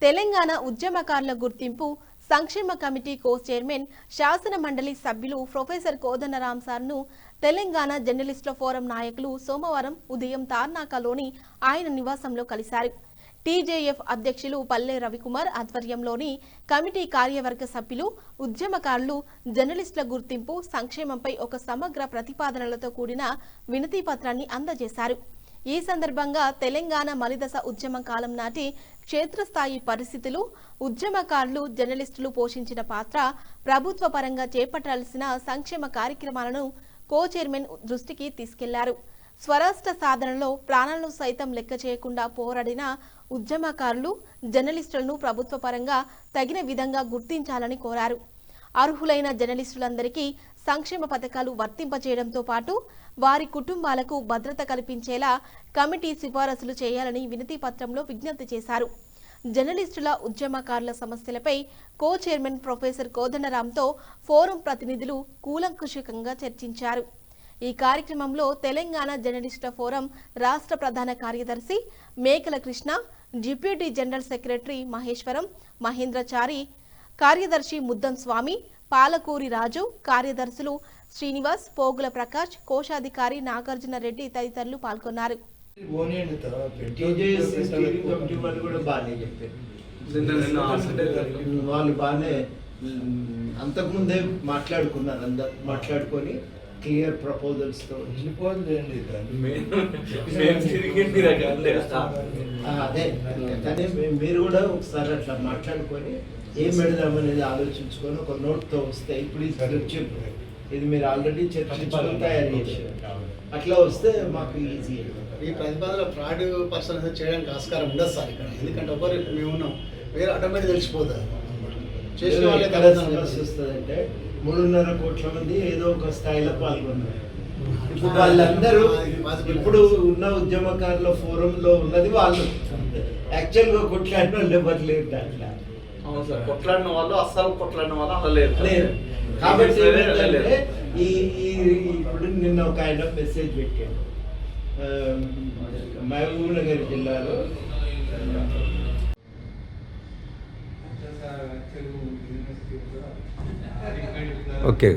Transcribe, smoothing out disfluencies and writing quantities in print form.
తెలంగాణ ఉద్యమకారుల గుర్తింపు సంక్షేమ కమిటీ కో చైర్మన్ శాసన మండలి సభ్యులు ప్రొఫెసర్ కోదండరాం సార్ను తెలంగాణ జర్నలిస్టుల ఫోరం నాయకులు సోమవారం ఉదయం తార్నాకలోని ఆయన నివాసంలో కలిశారు. టీజేఎఫ్ అధ్యక్షులు పల్లె రవికుమార్ ఆధ్వర్యంలోని కమిటీ కార్యవర్గ సభ్యులు ఉద్యమకారులు జర్నలిస్టుల గుర్తింపు సంక్షేమంపై ఒక సమగ్ర ప్రతిపాదనలతో కూడిన వినతి పత్రాన్ని అందజేశారు. ఈ సందర్భంగా తెలంగాణ మలిదశ ఉద్యమ కాలం నాటి క్షేత్రస్థాయి పరిస్థితులు, ఉద్యమకారులు జర్నలిస్టులు పోషించిన పాత్ర, ప్రభుత్వ పరంగా చేపట్టాల్సిన సంక్షేమ కార్యక్రమాలను కో చైర్మన్ దృష్టికి తీసుకెళ్లారు. స్వరాష్ట్ర సాధనలో ప్రాణాలను సైతం లెక్క చేయకుండా పోరాడిన ఉద్యమకారులు జర్నలిస్టులను ప్రభుత్వ పరంగా తగిన విధంగా గుర్తించాలని కోరారు. అర్హులైన జర్నలిస్టులందరికీ సంక్షేమ పథకాలు వర్తింపచేయడంతో పాటు వారి కుటుంబాలకు భద్రత కల్పించేలా కమిటీ సిఫారసులు చేయాలని వినతి పత్రంలో విజ్ఞప్తి చేశారు. జర్నలిస్టుల ఉద్యమకారుల సమస్యలపై కో చైర్మన్ ప్రొఫెసర్ కోదండరాంతో ఫోరం ప్రతినిధులు కూలంకుషంగా చర్చించారు. ఈ కార్యక్రమంలో తెలంగాణ జర్నలిస్టుల ఫోరం రాష్ట్ర ప్రధాన కార్యదర్శి Mekala Krishna, deputy general secretary Maheshwaram, Mahendrachari, కార్యదర్శి ముద్దం స్వామి, పాలకూరి రాజు, కార్యదర్శులు శ్రీనివాస్, పోగుల ప్రకాష్, కోశాధికారి నాగార్జున రెడ్డి తదితరులు పాల్గొన్నారు. అంతకుముందే మాట్లాడుకున్నారు, అందరు మాట్లాడుకొని క్లియర్ ప్రపోజల్స్ తో అదే కానీ మీరు కూడా ఒకసారి అట్లా మాట్లాడుకొని ఏం పెడదామనేది ఆలోచించుకొని ఒక నోట్తో వస్తే ఇప్పుడు ఇది మీరు ఆల్రెడీ చర్చించుకొని తయారు చేశారు, అట్లా వస్తే మాకు ఈజీ. ఈ ప్రతిపాదన ఫ్రాడ్ పర్సన్ చేయడానికి ఆస్కారం ఉండదు సార్ ఇక్కడ, ఎందుకంటే ఒకరు మేము ఉన్నాం వేరే ఆటోమేటిక్ తెలిసిపోతుంది. చేసిన వాళ్ళే కదా సమస్య వస్తుందంటే 3.5 కోట్ల మంది ఏదో ఒక స్థాయిలో పాల్గొన్నారు. ఇప్పుడు వాళ్ళందరూ ఇప్పుడు ఉన్న ఉద్యమకారుల ఫోరంలో ఉన్నది వాళ్ళు, యాక్చువల్గా కొట్లాడిన వాళ్ళు ఎవరు లేరు దాంట్లో. కొట్లాడిన వాళ్ళు అస్సలు కొట్లాడిన వాళ్ళు అలా లేరు. కాబట్టి ఇప్పుడు నిన్న ఒక ఆయన మెసేజ్ పెట్టాడు, మహబూబ్ నగర్ జిల్లాలో ఓకే.